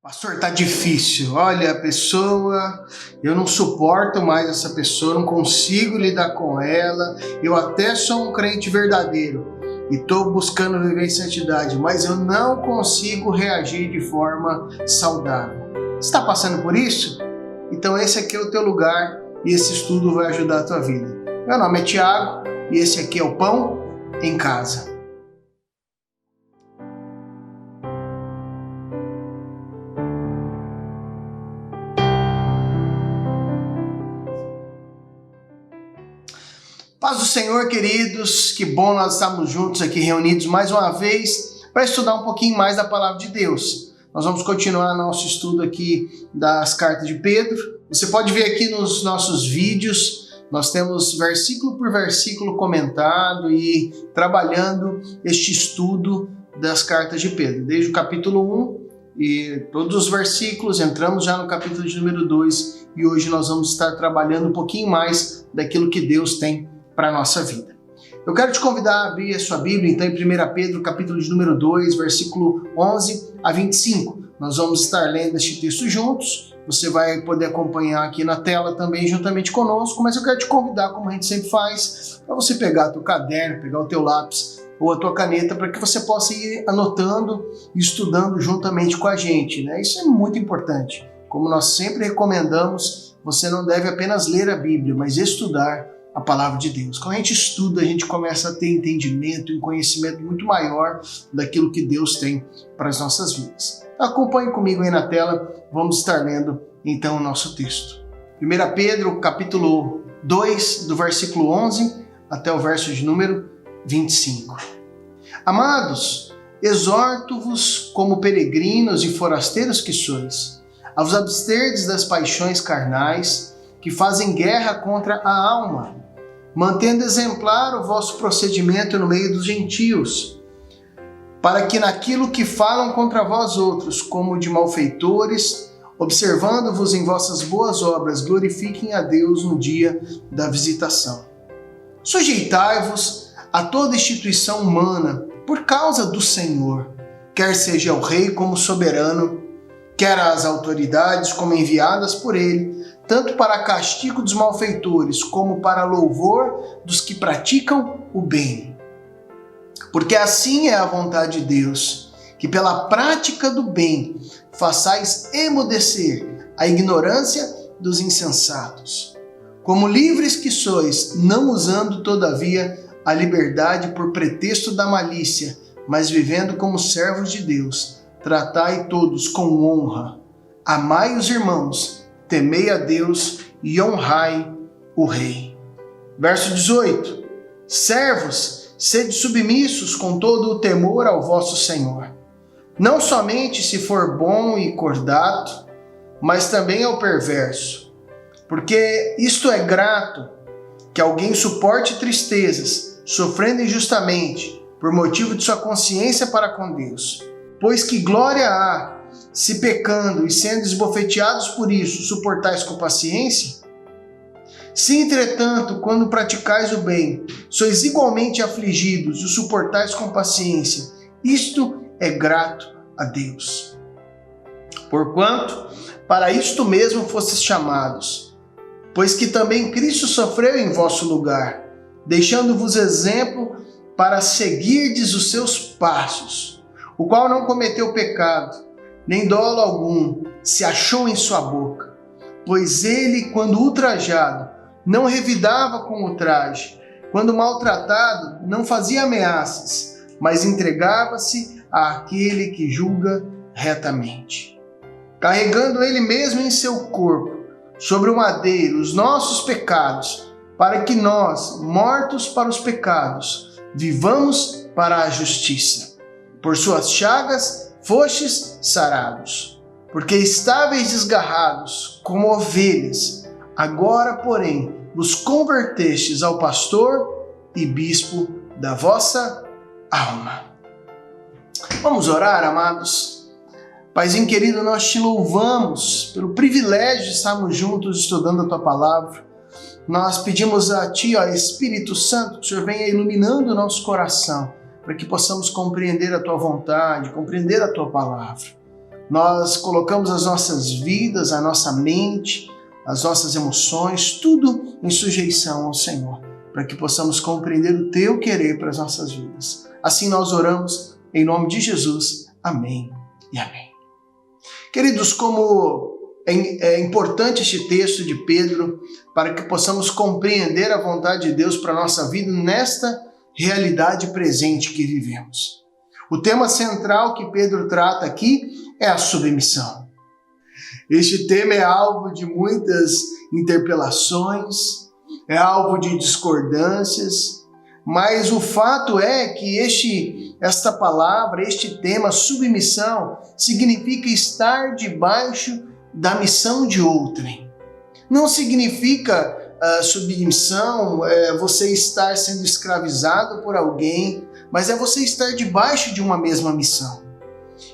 Pastor, tá difícil. Olha, a pessoa, eu não suporto mais essa pessoa, não consigo lidar com ela. Eu até sou um crente verdadeiro e estou buscando viver em santidade, mas eu não consigo reagir de forma saudável. Você está passando por isso? Então esse aqui é o teu lugar e esse estudo vai ajudar a tua vida. Meu nome é Tiago e esse aqui é o Pão em Casa. Paz do Senhor, queridos, que bom nós estarmos juntos aqui reunidos mais uma vez para estudar um pouquinho mais da Palavra de Deus. Nós vamos continuar nosso estudo aqui das cartas de Pedro. Você pode ver aqui nos nossos vídeos, nós temos versículo por versículo comentado e trabalhando este estudo das cartas de Pedro. Desde o capítulo 1 e todos os versículos, entramos já no capítulo de número 2 e hoje nós vamos estar trabalhando um pouquinho mais daquilo que Deus tem para a nossa vida. Eu quero te convidar a abrir a sua Bíblia, então, em 1 Pedro, capítulo de número 2, versículo 11 a 25. Nós vamos estar lendo este texto juntos, você vai poder acompanhar aqui na tela também, juntamente conosco, mas eu quero te convidar, como a gente sempre faz, para você pegar teu caderno, pegar o teu lápis ou a tua caneta, para que você possa ir anotando e estudando juntamente com a gente, né? Isso é muito importante. Como nós sempre recomendamos, você não deve apenas ler a Bíblia, mas estudar a palavra de Deus. Quando a gente estuda, a gente começa a ter entendimento e um conhecimento muito maior daquilo que Deus tem para as nossas vidas. Acompanhe comigo aí na tela, vamos estar lendo então o nosso texto. 1 Pedro, capítulo 2, do versículo 11 até o verso de número 25. Amados, exorto-vos como peregrinos e forasteiros que sois, a vos absterdes das paixões carnais que fazem guerra contra a alma, mantendo exemplar o vosso procedimento no meio dos gentios, para que naquilo que falam contra vós outros, como de malfeitores, observando-vos em vossas boas obras, glorifiquem a Deus no dia da visitação. Sujeitai-vos a toda instituição humana por causa do Senhor, quer seja o rei como soberano, quer as autoridades como enviadas por ele, tanto para castigo dos malfeitores, como para louvor dos que praticam o bem. Porque assim é a vontade de Deus, que pela prática do bem façais emudecer a ignorância dos insensatos. Como livres que sois, não usando todavia a liberdade por pretexto da malícia, mas vivendo como servos de Deus, tratai todos com honra, amai os irmãos, temei a Deus e honrai o Rei. Verso 18. Servos, sede submissos com todo o temor ao vosso Senhor, não somente se for bom e cordato, mas também ao perverso, porque isto é grato, que alguém suporte tristezas, sofrendo injustamente, por motivo de sua consciência para com Deus. Pois que glória há, se pecando e sendo esbofeteados por isso, suportais com paciência? Se, entretanto, quando praticais o bem, sois igualmente afligidos e o suportais com paciência, isto é grato a Deus. Porquanto, para isto mesmo fostes chamados, pois que também Cristo sofreu em vosso lugar, deixando-vos exemplo para seguirdes os seus passos, o qual não cometeu pecado, nem dolo algum se achou em sua boca, pois ele, quando ultrajado, não revidava com ultraje, quando maltratado, não fazia ameaças, mas entregava-se àquele que julga retamente. Carregando ele mesmo em seu corpo, sobre o madeiro, os nossos pecados, para que nós, mortos para os pecados, vivamos para a justiça. Por suas chagas fostes sarados, porque estáveis desgarrados como ovelhas, agora, porém, vos convertestes ao pastor e bispo da vossa alma. Vamos orar, amados? Paizinho querido, nós te louvamos pelo privilégio de estarmos juntos estudando a tua palavra. Nós pedimos a ti, ó Espírito Santo, que o Senhor venha iluminando o nosso coração, para que possamos compreender a tua vontade, compreender a tua palavra. nós colocamos as nossas vidas, a nossa mente, as nossas emoções, tudo em sujeição ao Senhor, para que possamos compreender o Teu querer para as nossas vidas. Assim nós oramos em nome de Jesus. Amém e amém. Queridos, como é importante este texto de Pedro para que possamos compreender a vontade de Deus para a nossa vida nesta realidade presente que vivemos. O tema central que Pedro trata aqui é a submissão. Este tema é alvo de muitas interpelações, é alvo de discordâncias, mas o fato é que esta palavra, este tema, submissão, significa estar debaixo da missão de outrem. Não significa submissão, você estar sendo escravizado por alguém, mas é você estar debaixo de uma mesma missão.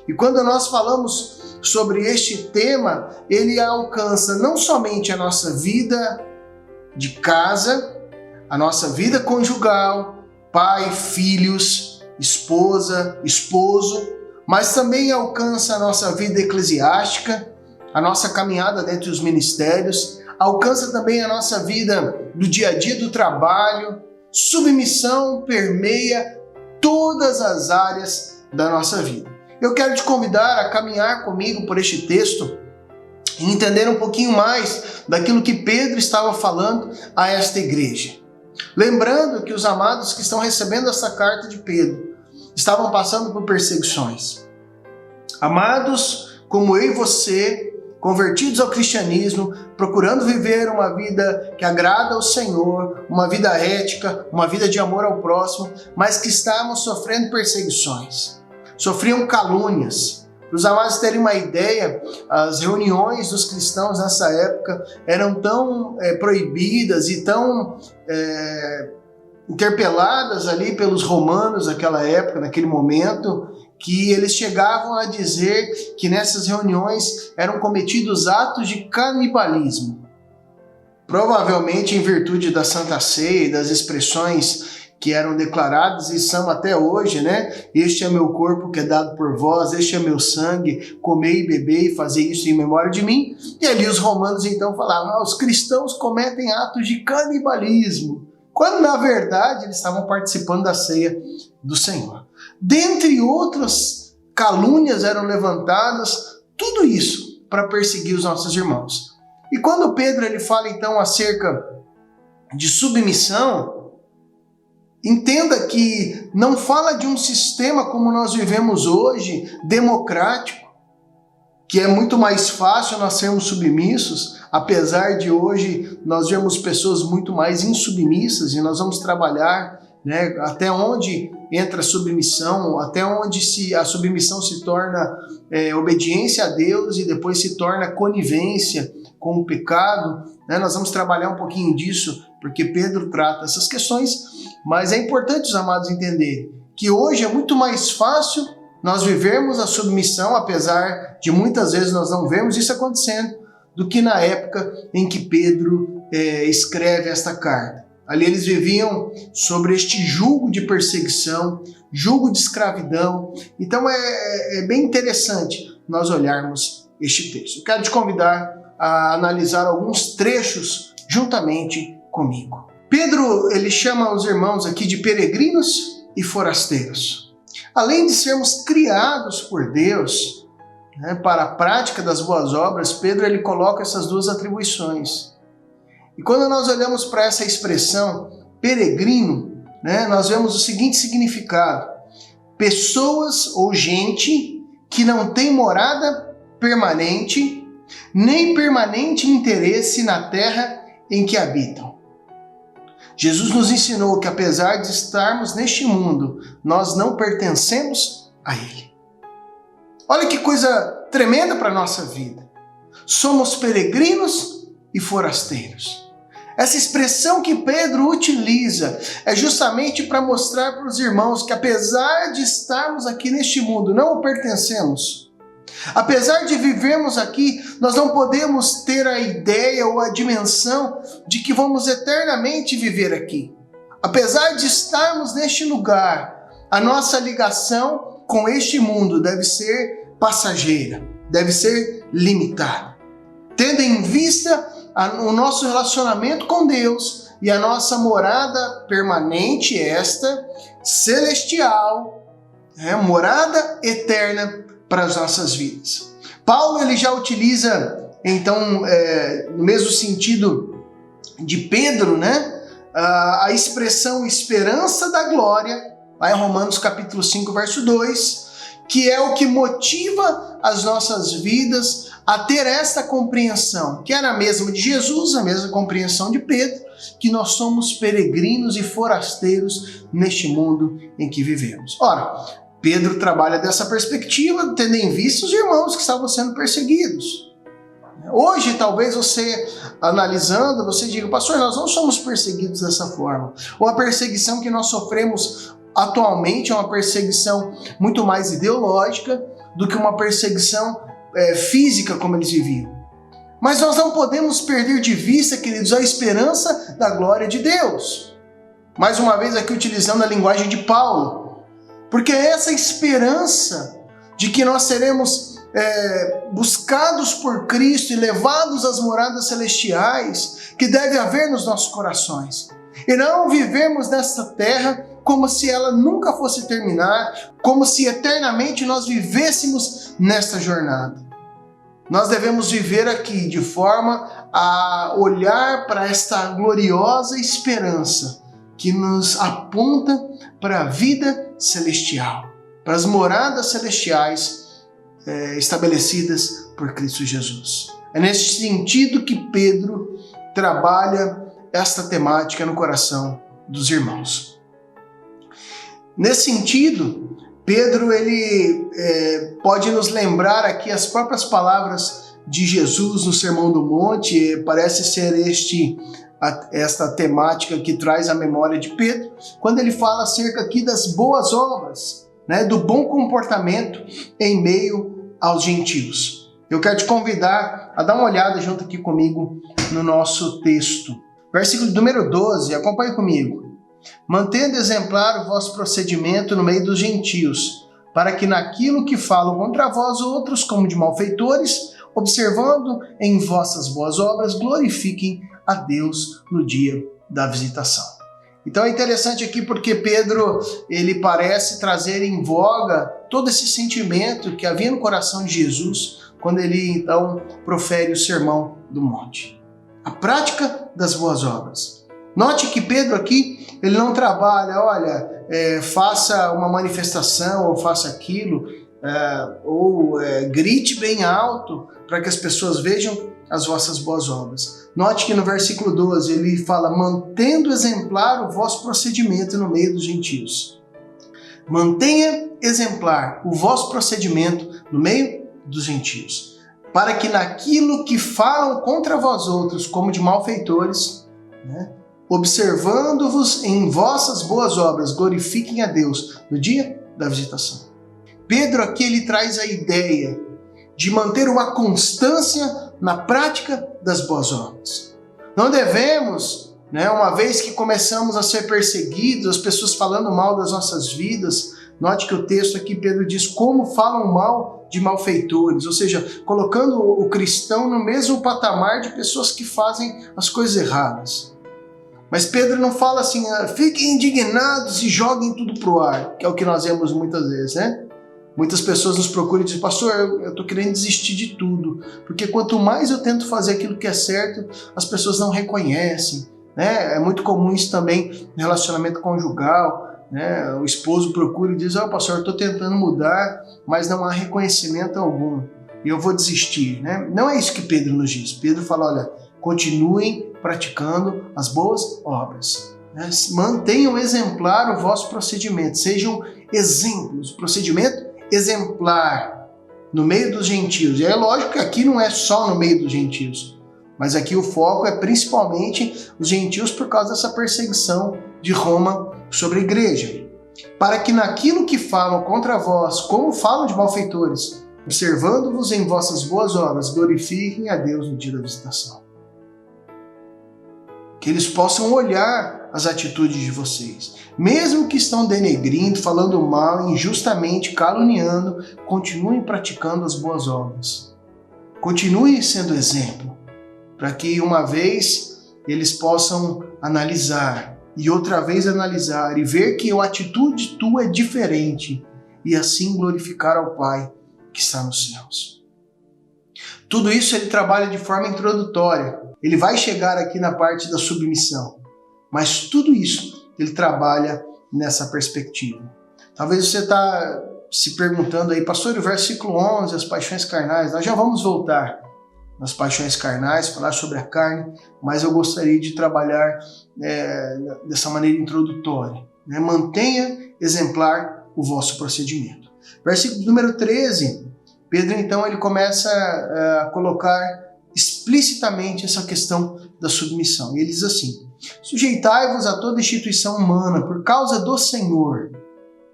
E quando nós falamos sobre este tema, ele alcança não somente a nossa vida de casa, a nossa vida conjugal, pai, filhos, esposa, esposo, mas também alcança a nossa vida eclesiástica, a nossa caminhada dentro dos ministérios, alcança também a nossa vida do dia a dia do trabalho. Submissão permeia todas as áreas da nossa vida. Eu quero te convidar a caminhar comigo por este texto e entender um pouquinho mais daquilo que Pedro estava falando a esta igreja. Lembrando que os amados que estão recebendo essa carta de Pedro estavam passando por perseguições. Amados como eu e você, convertidos ao cristianismo, procurando viver uma vida que agrada ao Senhor, uma vida ética, uma vida de amor ao próximo, mas que estavam sofrendo perseguições, sofriam calúnias. Para os amados terem uma ideia, as reuniões dos cristãos nessa época eram tão proibidas e tão interpeladas ali pelos romanos naquela época, naquele momento, que eles chegavam a dizer que nessas reuniões eram cometidos atos de canibalismo. Provavelmente em virtude da Santa Ceia e das expressões que eram declaradas e são até hoje, né? Este é meu corpo que é dado por vós, este é meu sangue, comei e bebei e fazei isso em memória de mim. E ali os romanos então falavam, os cristãos cometem atos de canibalismo, quando na verdade eles estavam participando da ceia do Senhor. Dentre outras calúnias eram levantadas, tudo isso para perseguir os nossos irmãos. E quando Pedro ele fala então acerca de submissão, entenda que não fala de um sistema como nós vivemos hoje, democrático, que é muito mais fácil nós sermos submissos, apesar de hoje nós vemos pessoas muito mais insubmissas e nós vamos trabalhar, né, até onde entra a submissão, até onde a submissão se torna obediência a Deus e depois se torna conivência com o pecado, né? Nós vamos trabalhar um pouquinho disso, porque Pedro trata essas questões, mas é importante os amados entenderem que hoje é muito mais fácil nós vivermos a submissão, apesar de muitas vezes nós não vemos isso acontecendo, do que na época em que Pedro escreve esta carta. Ali eles viviam sobre este jugo de perseguição, jugo de escravidão. Então é bem interessante nós olharmos este texto. Eu quero te convidar a analisar alguns trechos juntamente comigo. Pedro ele chama os irmãos aqui de peregrinos e forasteiros. Além de sermos criados por Deus, né, para a prática das boas obras, Pedro ele coloca essas duas atribuições. E quando nós olhamos para essa expressão peregrino, né, nós vemos o seguinte significado: pessoas ou gente que não tem morada permanente, nem permanente interesse na terra em que habitam. Jesus nos ensinou que apesar de estarmos neste mundo, nós não pertencemos a ele. Olha que coisa tremenda para a nossa vida. Somos peregrinos e forasteiros. Essa expressão que Pedro utiliza é justamente para mostrar para os irmãos que apesar de estarmos aqui neste mundo, não o pertencemos. Apesar de vivermos aqui, nós não podemos ter a ideia ou a dimensão de que vamos eternamente viver aqui. Apesar de estarmos neste lugar, a nossa ligação com este mundo deve ser passageira, deve ser limitada, tendo em vista o nosso relacionamento com Deus e a nossa morada permanente, esta celestial, morada eterna para as nossas vidas. Paulo ele já utiliza, então, no mesmo sentido de Pedro, a expressão esperança da glória, lá em Romanos capítulo 5, verso 2, que é o que motiva as nossas vidas a ter esta compreensão, que era a mesma de Jesus, a mesma compreensão de Pedro, que nós somos peregrinos e forasteiros neste mundo em que vivemos. Ora, Pedro trabalha dessa perspectiva, tendo em vista os irmãos que estavam sendo perseguidos. Hoje, talvez você, analisando, você diga, pastor, nós não somos perseguidos dessa forma. Ou a perseguição que nós sofremos atualmente é uma perseguição muito mais ideológica do que uma perseguição física como eles viviam. Mas nós não podemos perder de vista, queridos, a esperança da glória de Deus. Mais uma vez aqui utilizando a linguagem de Paulo, porque é essa esperança de que nós seremos buscados por Cristo e levados às moradas celestiais que deve haver nos nossos corações. E não vivemos nesta terra como se ela nunca fosse terminar, como se eternamente nós vivêssemos nesta jornada. Nós devemos viver aqui de forma a olhar para esta gloriosa esperança que nos aponta para a vida celestial, para as moradas celestiais estabelecidas por Cristo Jesus. É nesse sentido que Pedro trabalha esta temática no coração dos irmãos. Nesse sentido, Pedro ele pode nos lembrar aqui as próprias palavras de Jesus no Sermão do Monte. Parece ser esta temática que traz a memória de Pedro, quando ele fala acerca aqui das boas obras, do bom comportamento em meio aos gentios. Eu quero te convidar a dar uma olhada junto aqui comigo no nosso texto. Versículo número 12, acompanhe comigo. Mantendo exemplar o vosso procedimento no meio dos gentios, para que naquilo que falam contra vós outros como de malfeitores, observando em vossas boas obras, glorifiquem a Deus no dia da visitação. Então é interessante aqui porque Pedro, ele parece trazer em voga todo esse sentimento que havia no coração de Jesus quando ele então profere o Sermão do Monte. A prática das boas obras. Note que Pedro aqui, ele não trabalha, faça uma manifestação ou faça aquilo, grite bem alto para que as pessoas vejam as vossas boas obras. Note que no versículo 12 ele fala, mantendo exemplar o vosso procedimento no meio dos gentios. Mantenha exemplar o vosso procedimento no meio dos gentios, para que naquilo que falam contra vós outros como de malfeitores, observando-vos em vossas boas obras, glorifiquem a Deus no dia da visitação. Pedro aqui ele traz a ideia de manter uma constância na prática das boas obras. Não devemos, uma vez que começamos a ser perseguidos, as pessoas falando mal das nossas vidas, note que o texto aqui, Pedro diz como falam mal de malfeitores, ou seja, colocando o cristão no mesmo patamar de pessoas que fazem as coisas erradas. Mas Pedro não fala assim, fiquem indignados e joguem tudo pro ar, que é o que nós vemos muitas vezes, Muitas pessoas nos procuram e dizem, pastor, eu estou querendo desistir de tudo, porque quanto mais eu tento fazer aquilo que é certo, as pessoas não reconhecem, É muito comum isso também no relacionamento conjugal, O esposo procura e diz, pastor, eu estou tentando mudar, mas não há reconhecimento algum, e eu vou desistir, Não é isso que Pedro nos diz. Pedro fala, olha, continuem praticando as boas obras. Mantenham exemplar o vosso procedimento, sejam exemplos, procedimento exemplar no meio dos gentios. E é lógico que aqui não é só no meio dos gentios, mas aqui o foco é principalmente os gentios por causa dessa perseguição de Roma sobre a igreja. Para que naquilo que falam contra vós, como falam de malfeitores, observando-vos em vossas boas obras, glorifiquem a Deus no dia da visitação. que eles possam olhar as atitudes de vocês. Mesmo que estão denegrindo, falando mal, injustamente, caluniando, continuem praticando as boas obras. Continue sendo exemplo, para que uma vez eles possam analisar e outra vez analisar e ver que a atitude tua é diferente e assim glorificar ao Pai que está nos céus. Tudo isso ele trabalha de forma introdutória. Ele vai chegar aqui na parte da submissão, mas tudo isso ele trabalha nessa perspectiva. Talvez você está se perguntando aí, pastor, o versículo 11, as paixões carnais, nós já vamos voltar nas paixões carnais, falar sobre a carne, mas eu gostaria de trabalhar dessa maneira introdutória. Né? Mantenha exemplar o vosso procedimento. Versículo número 13, Pedro então ele começa a colocar explicitamente essa questão da submissão. E ele diz assim: sujeitai-vos a toda instituição humana por causa do Senhor.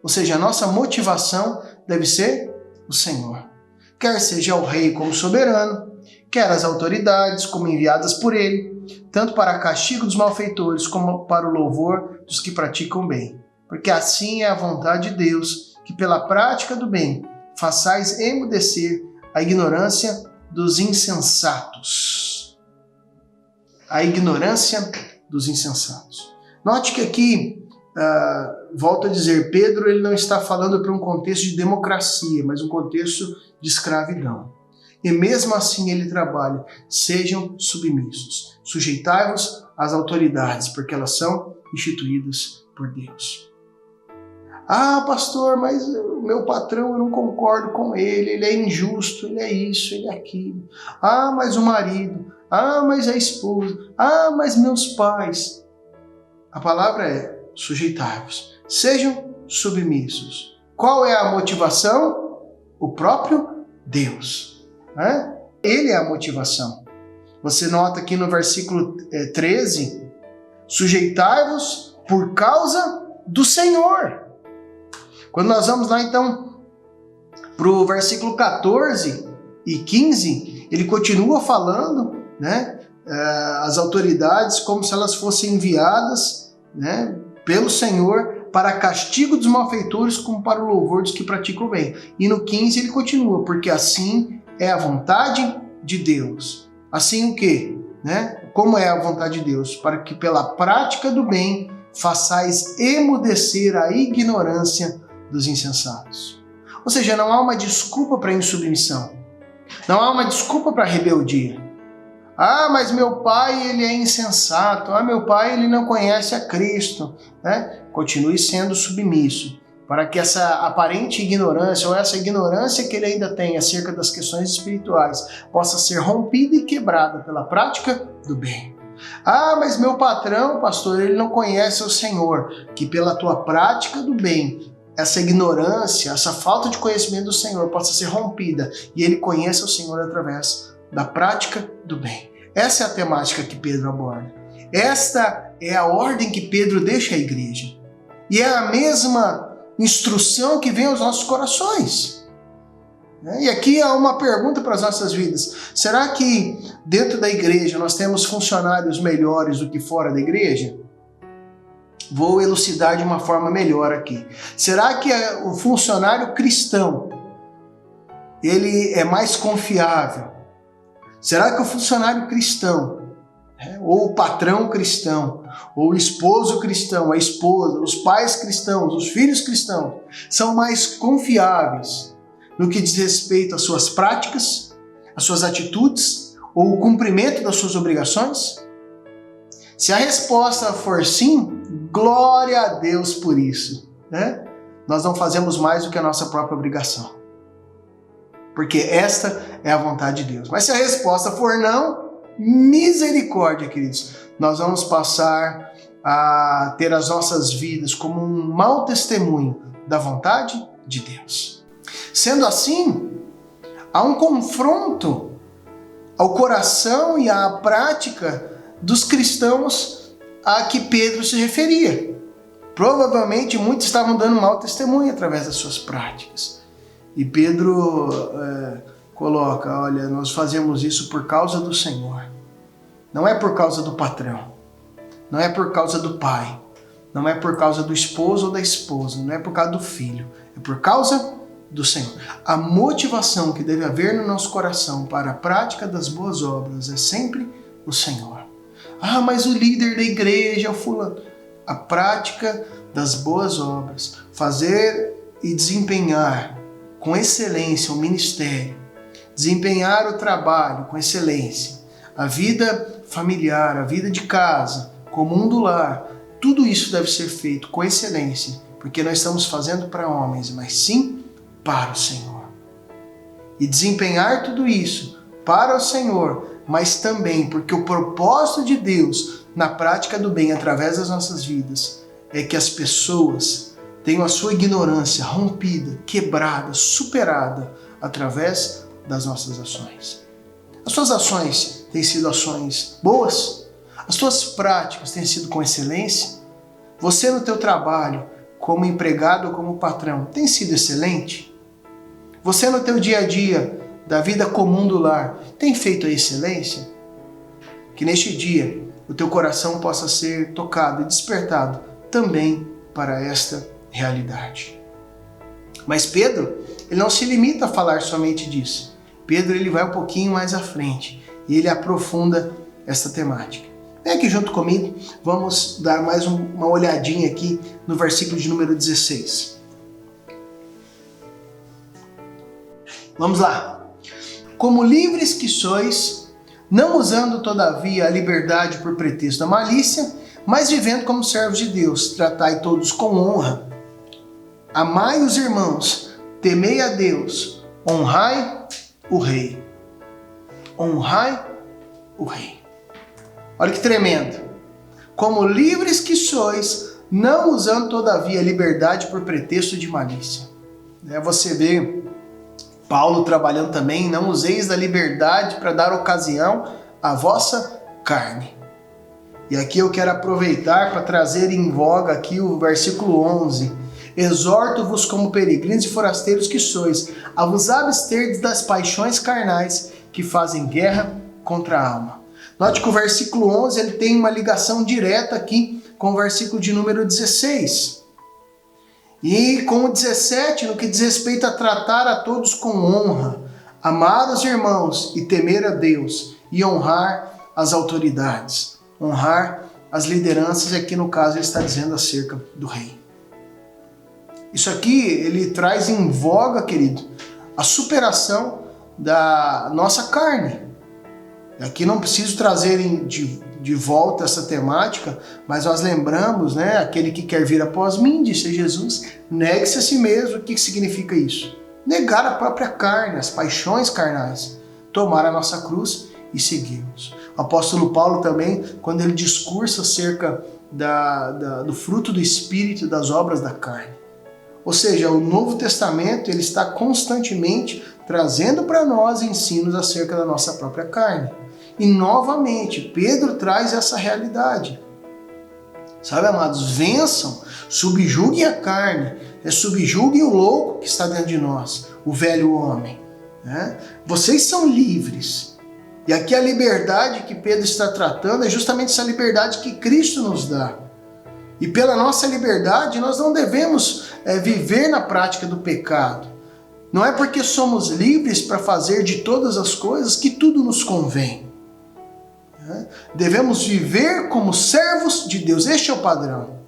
Ou seja, a nossa motivação deve ser o Senhor. Quer seja o rei como soberano, quer as autoridades como enviadas por ele, tanto para castigo dos malfeitores como para o louvor dos que praticam bem. Porque assim é a vontade de Deus, que pela prática do bem façais emudecer a ignorância dos insensatos. A ignorância dos insensatos. Note que aqui, volto a dizer, Pedro ele não está falando para um contexto de democracia, mas um contexto de escravidão. E mesmo assim ele trabalha, sejam submissos, sujeitai-vos às autoridades, porque elas são instituídas por Deus. Ah, pastor, mas o meu patrão, eu não concordo com ele é injusto, ele é isso, ele é aquilo. Ah, mas o marido, ah, mas a esposa, ah, mas meus pais. A palavra é sujeitai-vos, sejam submissos. Qual é a motivação? O próprio Deus. Ele é a motivação. Você nota aqui no versículo 13, sujeitai-vos por causa do Senhor. Quando nós vamos lá então para o versículo 14 e 15, ele continua falando, né, as autoridades como se elas fossem enviadas, né, pelo Senhor para castigo dos malfeitores como para o louvor dos que praticam bem. E no 15 ele continua, porque assim é a vontade de Deus. Assim o quê? Né? Como é a vontade de Deus? Para que pela prática do bem façais emudecer a ignorância dos insensatos. Ou seja, não há uma desculpa para a insubmissão. Não há uma desculpa para a rebeldia. Ah, mas meu pai ele é insensato. Ah, meu pai ele não conhece a Cristo. Né? Continue sendo submisso, para que essa aparente ignorância, ou essa ignorância que ele ainda tem acerca das questões espirituais, possa ser rompida e quebrada pela prática do bem. Ah, mas meu patrão, pastor, ele não conhece o Senhor. Que pela tua prática do bem, essa ignorância, essa falta de conhecimento do Senhor possa ser rompida e ele conheça o Senhor através da prática do bem. Essa é a temática que Pedro aborda. Esta é a ordem que Pedro deixa à igreja. E é a mesma instrução que vem aos nossos corações. E aqui há uma pergunta para as nossas vidas. Será que dentro da igreja nós temos funcionários melhores do que fora da igreja? Vou elucidar de uma forma melhor aqui. Será que o funcionário cristão ele é mais confiável? Será que o funcionário cristão, ou o patrão cristão, ou o esposo cristão, a esposa, os pais cristãos, os filhos cristãos, são mais confiáveis no que diz respeito às suas práticas, às suas atitudes, ou o cumprimento das suas obrigações? Se a resposta for sim, glória a Deus por isso. Né? Nós não fazemos mais do que a nossa própria obrigação. Porque esta é a vontade de Deus. Mas se a resposta for não, misericórdia, queridos. Nós vamos passar a ter as nossas vidas como um mau testemunho da vontade de Deus. Sendo assim, há um confronto ao coração e à prática dos cristãos a que Pedro se referia. Provavelmente muitos estavam dando mau testemunho através das suas práticas. E Pedro coloca, olha, nós fazemos isso por causa do Senhor. Não é por causa do patrão. não é por causa do pai, não é por causa do esposo ou da esposa, não é por causa do filho, é por causa do Senhor. A motivação que deve haver no nosso coração para a prática das boas obras é sempre o Senhor. Ah, mas o líder da igreja é o fulano. A prática das boas obras, fazer e desempenhar com excelência o ministério, desempenhar o trabalho com excelência, a vida familiar, a vida de casa, comum do lar, tudo isso deve ser feito com excelência, porque nós estamos fazendo para homens, mas sim para o Senhor. E desempenhar tudo isso para o Senhor, mas também porque o propósito de Deus na prática do bem através das nossas vidas é que as pessoas tenham a sua ignorância rompida, quebrada, superada através das nossas ações. As suas ações têm sido ações boas? As suas práticas têm sido com excelência? Você no teu trabalho, como empregado ou como patrão, tem sido excelente? Você no teu dia a dia, da vida comum do lar, tem feito a excelência? Que neste dia o teu coração possa ser tocado e despertado também para esta realidade. Mas Pedro, ele não se limita a falar somente disso. Pedro, ele vai um pouquinho mais à frente e ele aprofunda esta temática. Vem aqui junto comigo, vamos dar mais uma olhadinha aqui no versículo de número 16. Vamos lá. Como livres que sois, não usando todavia a liberdade por pretexto da malícia, mas vivendo como servos de Deus, tratai todos com honra. Amai os irmãos, temei a Deus, honrai o rei. Honrai o rei. Olha que tremendo. Como livres que sois, não usando todavia a liberdade por pretexto de malícia. Você vê Paulo trabalhando também, não useis da liberdade para dar ocasião à vossa carne. E aqui eu quero aproveitar para trazer em voga aqui o versículo 11. Exorto-vos como peregrinos e forasteiros que sois, a vos absterdes das paixões carnais que fazem guerra contra a alma. Note que o versículo 11 ele tem uma ligação direta aqui com o versículo de número 16. E com o 17, no que diz respeito a tratar a todos com honra, amar os irmãos e temer a Deus e honrar as autoridades, honrar as lideranças, e aqui no caso ele está dizendo acerca do rei. Isso aqui ele traz em voga, querido, a superação da nossa carne. Aqui não preciso trazer de volta essa temática, mas nós lembramos, aquele que quer vir após mim, disse Jesus, negue-se a si mesmo. O que significa isso? Negar a própria carne, as paixões carnais, tomar a nossa cruz e seguirmos. O apóstolo Paulo também, quando ele discursa acerca do fruto do Espírito e das obras da carne. Ou seja, o Novo Testamento ele está constantemente trazendo para nós ensinos acerca da nossa própria carne. E novamente, Pedro traz essa realidade. Sabe, amados, vençam, subjuguem a carne, subjuguem o louco que está dentro de nós, o velho homem. Vocês são livres. E aqui a liberdade que Pedro está tratando é justamente essa liberdade que Cristo nos dá. E pela nossa liberdade, nós não devemos viver na prática do pecado. Não é porque somos livres para fazer de todas as coisas que tudo nos convém. Devemos viver como servos de Deus. Este é o padrão.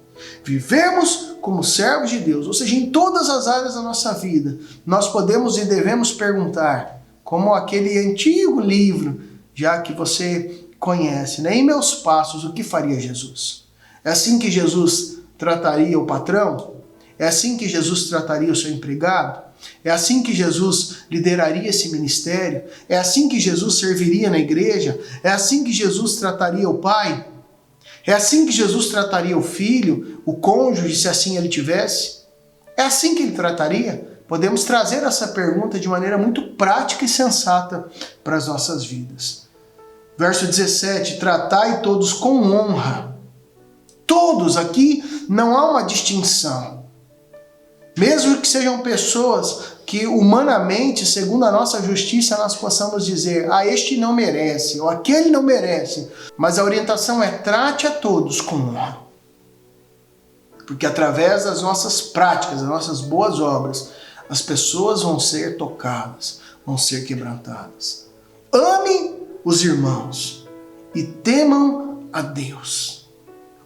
Vivemos como servos de Deus. Ou seja, em todas as áreas da nossa vida, nós podemos e devemos perguntar, como aquele antigo livro, já que você conhece, em meus passos, o que faria Jesus? É assim que Jesus trataria o patrão? É assim que Jesus trataria o seu empregado? É assim que Jesus lideraria esse ministério? É assim que Jesus serviria na igreja? É assim que Jesus trataria o pai? É assim que Jesus trataria o filho, o cônjuge, se assim ele tivesse? É assim que ele trataria? Podemos trazer essa pergunta de maneira muito prática e sensata para as nossas vidas. Verso 17, tratai todos com honra. Todos, aqui não há uma distinção. Mesmo que sejam pessoas que humanamente, segundo a nossa justiça, nós possamos dizer, este não merece, ou aquele não merece. Mas a orientação é: trate a todos com honra. Porque através das nossas práticas, das nossas boas obras, as pessoas vão ser tocadas, vão ser quebrantadas. Ame os irmãos e temam a Deus.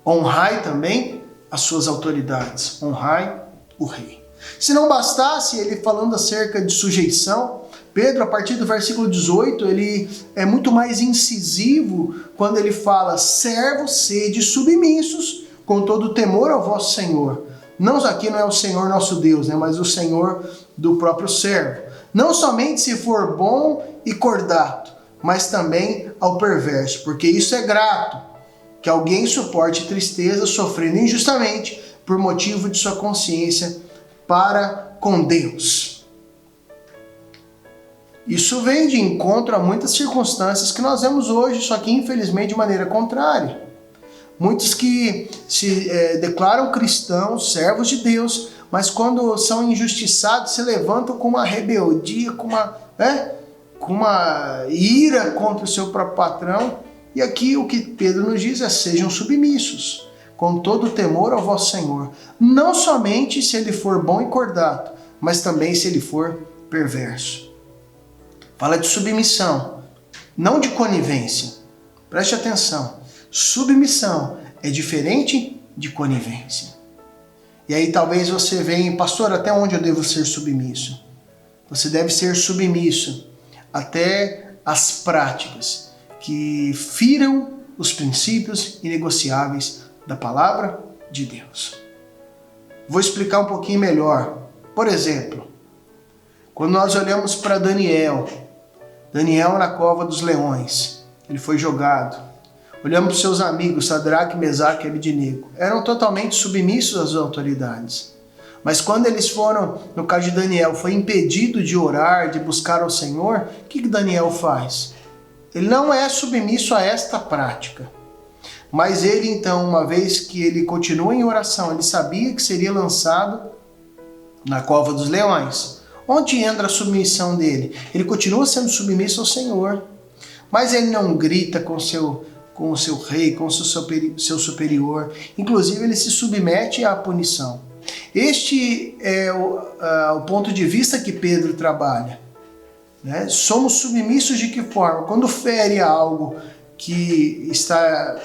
Honrai também as suas autoridades, honrai o rei. Se não bastasse ele falando acerca de sujeição, Pedro, a partir do versículo 18, ele é muito mais incisivo quando ele fala: servos, sede submissos, com todo temor ao vosso Senhor. Não, aqui não é o Senhor nosso Deus, mas o Senhor do próprio servo. Não somente se for bom e cordato, mas também ao perverso, porque isso é grato, que alguém suporte tristeza, sofrendo injustamente, por motivo de sua consciência para com Deus. Isso vem de encontro a muitas circunstâncias que nós vemos hoje, só que infelizmente de maneira contrária. Muitos que se declaram cristãos, servos de Deus, mas quando são injustiçados se levantam com uma rebeldia, com uma ira contra o seu próprio patrão. E aqui o que Pedro nos diz é: sejam submissos, com todo temor ao vosso Senhor. Não somente se ele for bom e cordato, mas também se ele for perverso. Fala de submissão, não de conivência. Preste atenção. Submissão é diferente de conivência. E aí talvez você venha: pastor, até onde eu devo ser submisso? Você deve ser submisso até as práticas que firam os princípios inegociáveis da palavra de Deus. Vou explicar um pouquinho melhor. Por exemplo, quando nós olhamos para Daniel na cova dos leões, ele foi jogado. Olhamos para os seus amigos, Sadraque, Mesaque e Abednego. Eram totalmente submissos às autoridades. Mas quando eles foram, no caso de Daniel, foi impedido de orar, de buscar ao Senhor, o que Daniel faz? Ele não é submisso a esta prática. Mas ele então, uma vez que ele continua em oração, ele sabia que seria lançado na cova dos leões. Onde entra a submissão dele? Ele continua sendo submisso ao Senhor. Mas ele não grita com o seu rei, com o seu superior. Inclusive, ele se submete à punição. Este é o ponto de vista que Pedro trabalha. Somos submissos de que forma? Quando fere algo que está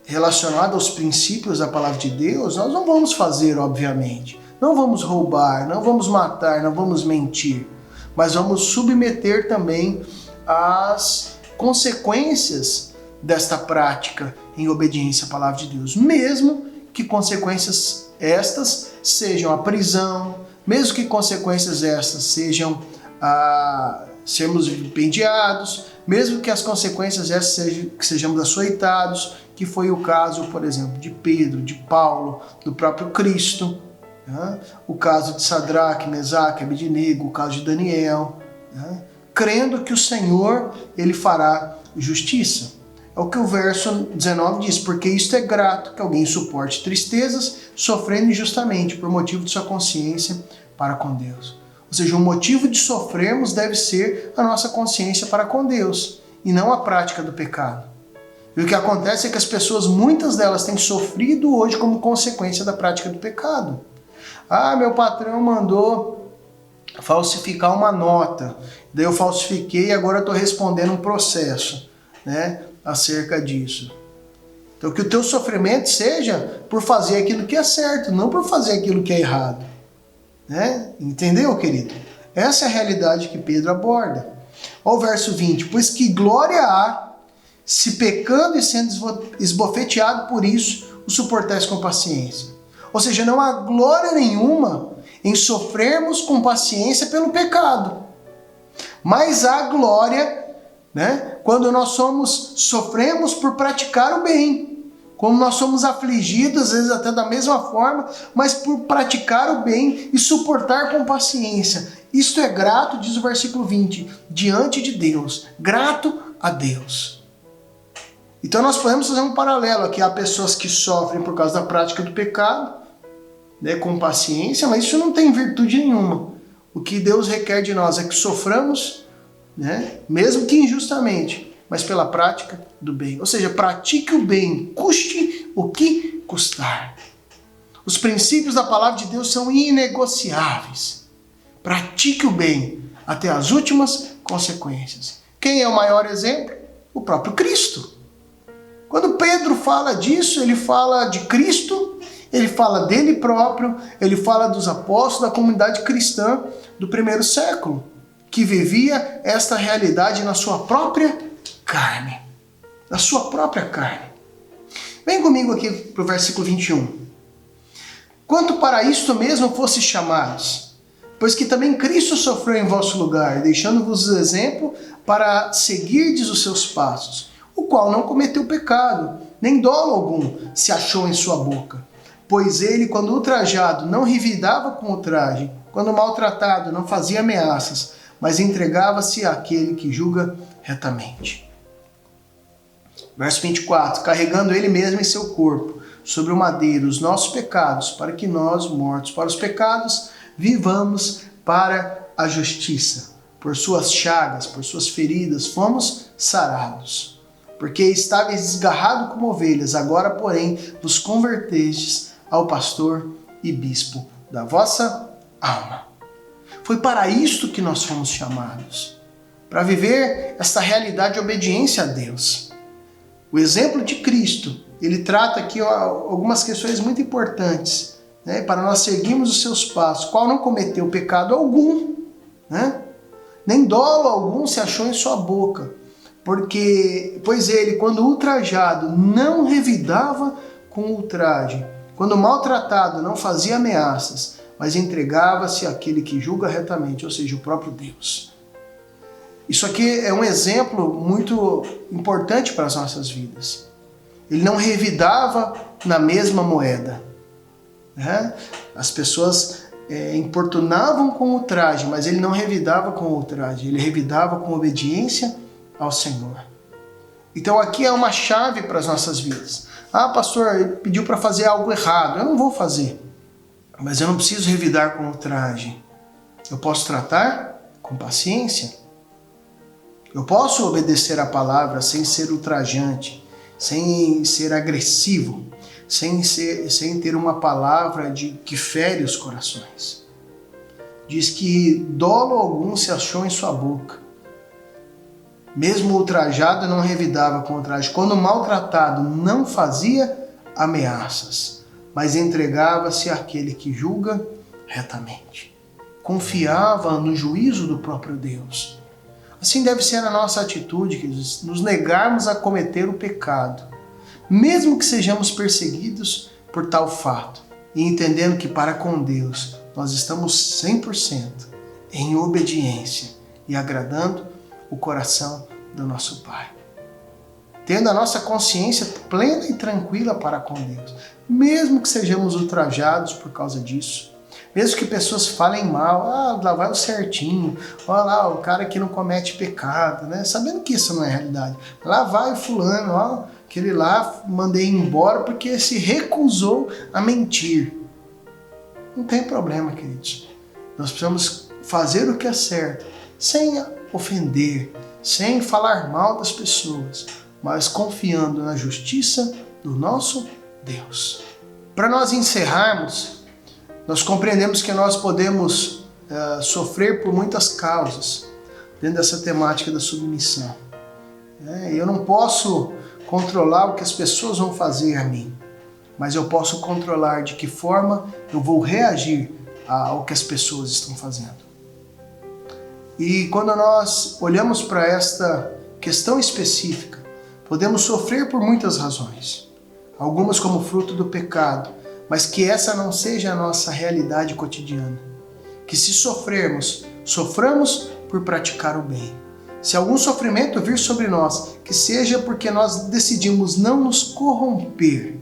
relacionado aos princípios da palavra de Deus, nós não vamos fazer, obviamente. Não vamos roubar, não vamos matar, não vamos mentir. Mas vamos submeter também às consequências desta prática em obediência à palavra de Deus, mesmo que consequências estas sejam a prisão, mesmo que consequências estas sejam sermos vilipendiados, mesmo que as consequências essas sejam que sejamos açoitados, que foi o caso, por exemplo, de Pedro, de Paulo, do próprio Cristo, o caso de Sadraque, Mesaque, Abednego, o caso de Daniel, crendo que o Senhor ele fará justiça. É o que o verso 19 diz: porque isto é grato que alguém suporte tristezas, sofrendo injustamente por motivo de sua consciência para com Deus. Ou seja, o motivo de sofrermos deve ser a nossa consciência para com Deus, e não a prática do pecado. E o que acontece é que as pessoas, muitas delas, têm sofrido hoje como consequência da prática do pecado. Meu patrão mandou falsificar uma nota, daí eu falsifiquei e agora eu estou respondendo um processo, acerca disso. Então que o teu sofrimento seja por fazer aquilo que é certo, não por fazer aquilo que é errado. Entendeu, querido? Essa é a realidade que Pedro aborda. Olha o verso 20. Pois que glória há, se pecando e sendo esbofeteado por isso, o suportais com paciência. Ou seja, não há glória nenhuma em sofrermos com paciência pelo pecado. Mas há glória, quando nós sofremos por praticar o bem. Quando nós somos afligidos, às vezes até da mesma forma, mas por praticar o bem e suportar com paciência. Isto é grato, diz o versículo 20, diante de Deus. Grato a Deus. Então nós podemos fazer um paralelo aqui. Há pessoas que sofrem por causa da prática do pecado, né, com paciência, mas isso não tem virtude nenhuma. O que Deus requer de nós é que soframos, né, mesmo que injustamente, mas pela prática do bem. Ou seja, pratique o bem, custe o que custar. Os princípios da palavra de Deus são inegociáveis. Pratique o bem até as últimas consequências. Quem é o maior exemplo? O próprio Cristo. Quando Pedro fala disso, ele fala de Cristo, ele fala dele próprio, ele fala dos apóstolos da comunidade cristã do primeiro século, que vivia esta realidade na sua própria carne. Na sua própria carne. Vem comigo aqui para o versículo 21. Quanto para isto mesmo fosse chamados, pois que também Cristo sofreu em vosso lugar, deixando-vos exemplo para seguirdes os seus passos, o qual não cometeu pecado, nem dolo algum se achou em sua boca. Pois ele, quando ultrajado, não revidava com ultraje, quando maltratado, não fazia ameaças, mas entregava-se àquele que julga retamente. Verso 24. Carregando ele mesmo em seu corpo, sobre o madeiro, os nossos pecados, para que nós, mortos para os pecados, vivamos para a justiça. Por suas chagas, por suas feridas, fomos sarados. Porque estáveis desgarrados como ovelhas, agora, porém, vos convertestes ao pastor e bispo da vossa alma. Foi para isto que nós fomos chamados, para viver esta realidade de obediência a Deus. O exemplo de Cristo, ele trata aqui algumas questões muito importantes, né, para nós seguirmos os seus passos, qual não cometeu pecado algum, né, nem dolo algum se achou em sua boca, pois ele, quando ultrajado, não revidava com ultraje, quando maltratado, não fazia ameaças, mas entregava-se àquele que julga retamente, ou seja, o próprio Deus. Isso aqui é um exemplo muito importante para as nossas vidas. Ele não revidava na mesma moeda, né? As pessoas importunavam com ultraje, mas ele não revidava com ultraje, ele revidava com obediência ao Senhor. Então aqui é uma chave para as nossas vidas. Ah, pastor, ele pediu para fazer algo errado, eu não vou fazer, mas eu não preciso revidar com ultraje. Eu posso tratar com paciência. Eu posso obedecer a palavra sem ser ultrajante, sem ser agressivo, sem ter uma palavra que fere os corações. Diz que dolo algum se achou em sua boca. Mesmo ultrajado, não revidava com ultraje. Quando maltratado, não fazia ameaças, mas entregava-se àquele que julga retamente. Confiava no juízo do próprio Deus. Assim deve ser a nossa atitude, queridos, nos negarmos a cometer o pecado, mesmo que sejamos perseguidos por tal fato, e entendendo que para com Deus nós estamos 100% em obediência e agradando o coração do nosso Pai. Tendo a nossa consciência plena e tranquila para com Deus, mesmo que sejamos ultrajados por causa disso, mesmo que pessoas falem mal, lá vai o certinho, olha lá, o cara que não comete pecado, né? Sabendo que isso não é realidade. Lá vai o fulano, ó, aquele lá mandei embora porque se recusou a mentir. Não tem problema, queridos. Nós precisamos fazer o que é certo, sem ofender, sem falar mal das pessoas, mas confiando na justiça do nosso Deus. Para nós encerrarmos, nós compreendemos que nós podemos sofrer por muitas causas dentro dessa temática da submissão. Eu não posso controlar o que as pessoas vão fazer a mim, mas eu posso controlar de que forma eu vou reagir ao que as pessoas estão fazendo. E quando nós olhamos para esta questão específica, podemos sofrer por muitas razões, algumas como fruto do pecado, mas que essa não seja a nossa realidade cotidiana. Que se sofrermos, soframos por praticar o bem. Se algum sofrimento vir sobre nós, que seja porque nós decidimos não nos corromper,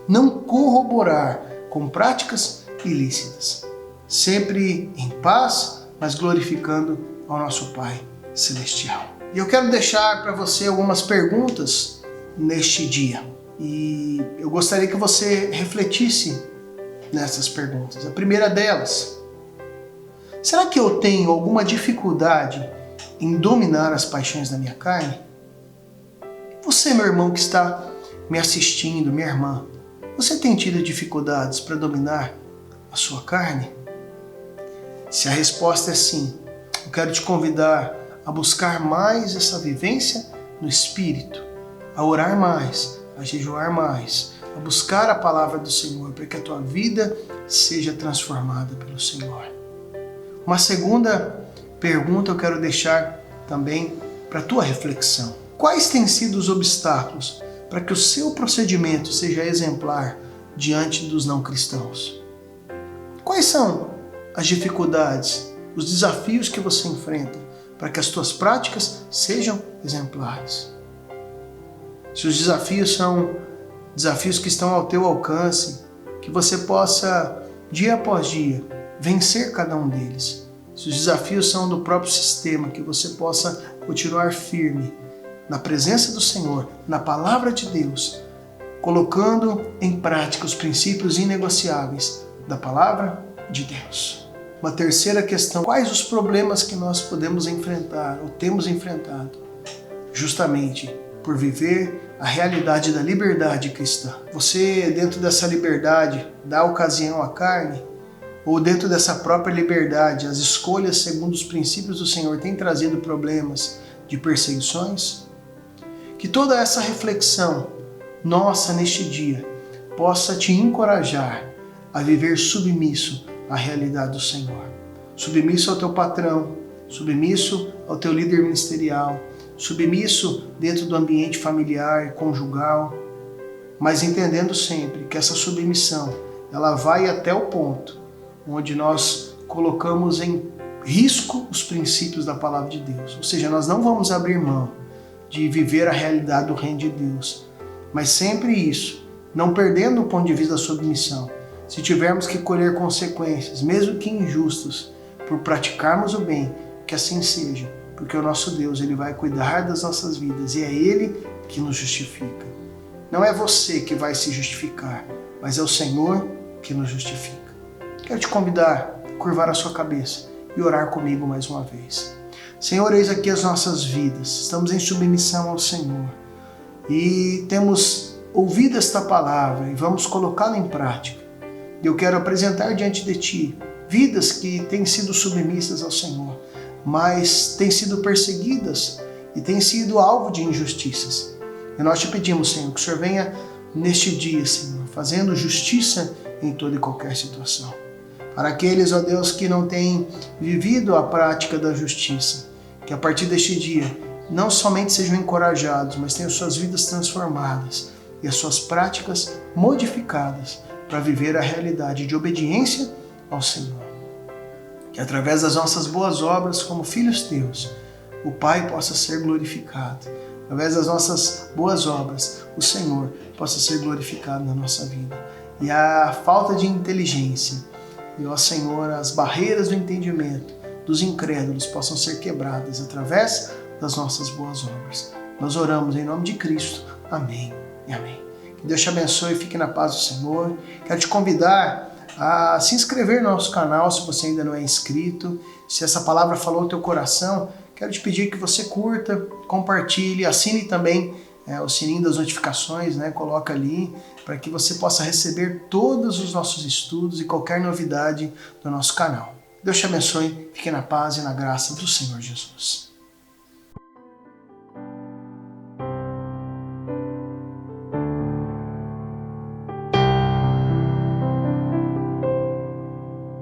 não corroborar com práticas ilícitas. Sempre em paz, mas glorificando ao nosso Pai Celestial. E eu quero deixar para você algumas perguntas neste dia. E eu gostaria que você refletisse nessas perguntas. A primeira delas: será que eu tenho alguma dificuldade em dominar as paixões da minha carne? Você, meu irmão que está me assistindo, minha irmã, você tem tido dificuldades para dominar a sua carne? Se a resposta é sim, eu quero te convidar a buscar mais essa vivência no Espírito, a orar mais, a jejuar mais, a buscar a palavra do Senhor para que a tua vida seja transformada pelo Senhor. Uma segunda pergunta eu quero deixar também para a tua reflexão. Quais têm sido os obstáculos para que o seu procedimento seja exemplar diante dos não cristãos? Quais são as dificuldades, os desafios que você enfrenta para que as tuas práticas sejam exemplares? Se os desafios são desafios que estão ao teu alcance, que você possa, dia após dia, vencer cada um deles. Se os desafios são do próprio sistema, que você possa continuar firme na presença do Senhor, na palavra de Deus, colocando em prática os princípios inegociáveis da palavra de Deus. Uma terceira questão: quais os problemas que nós podemos enfrentar ou temos enfrentado justamente por viver a realidade da liberdade cristã? Você, dentro dessa liberdade, dá ocasião à carne? Ou dentro dessa própria liberdade, as escolhas segundo os princípios do Senhor têm trazido problemas de perseguições? Que toda essa reflexão nossa neste dia possa te encorajar a viver submisso à realidade do Senhor. Submisso ao teu patrão, submisso ao teu líder ministerial, submisso dentro do ambiente familiar e conjugal, mas entendendo sempre que essa submissão, ela vai até o ponto onde nós colocamos em risco os princípios da palavra de Deus. Ou seja, nós não vamos abrir mão de viver a realidade do reino de Deus, mas sempre isso, não perdendo o ponto de vista da submissão. Se tivermos que colher consequências, mesmo que injustas, por praticarmos o bem, que assim seja, porque o nosso Deus, Ele vai cuidar das nossas vidas e é Ele que nos justifica. Não é você que vai se justificar, mas é o Senhor que nos justifica. Quero te convidar a curvar a sua cabeça e orar comigo mais uma vez. Senhor, eis aqui as nossas vidas, estamos em submissão ao Senhor e temos ouvido esta palavra e vamos colocá-la em prática. Eu quero apresentar diante de Ti vidas que têm sido submissas ao Senhor, mas têm sido perseguidas e têm sido alvo de injustiças. E nós te pedimos, Senhor, que o Senhor venha neste dia, Senhor, fazendo justiça em toda e qualquer situação. Para aqueles, ó Deus, que não têm vivido a prática da justiça, que a partir deste dia não somente sejam encorajados, mas tenham suas vidas transformadas e as suas práticas modificadas para viver a realidade de obediência ao Senhor. Que através das nossas boas obras como filhos teus, o Pai possa ser glorificado. Através das nossas boas obras, o Senhor possa ser glorificado na nossa vida. E a falta de inteligência, e ó Senhor, as barreiras do entendimento dos incrédulos possam ser quebradas através das nossas boas obras. Nós oramos em nome de Cristo. Amém e amém. Que Deus te abençoe e fique na paz do Senhor. Quero te convidar a se inscrever no nosso canal se você ainda não é inscrito. Se essa palavra falou no teu coração, quero te pedir que você curta, compartilhe, assine também o sininho das notificações, coloca ali, para que você possa receber todos os nossos estudos e qualquer novidade do nosso canal. Deus te abençoe, fique na paz e na graça do Senhor Jesus.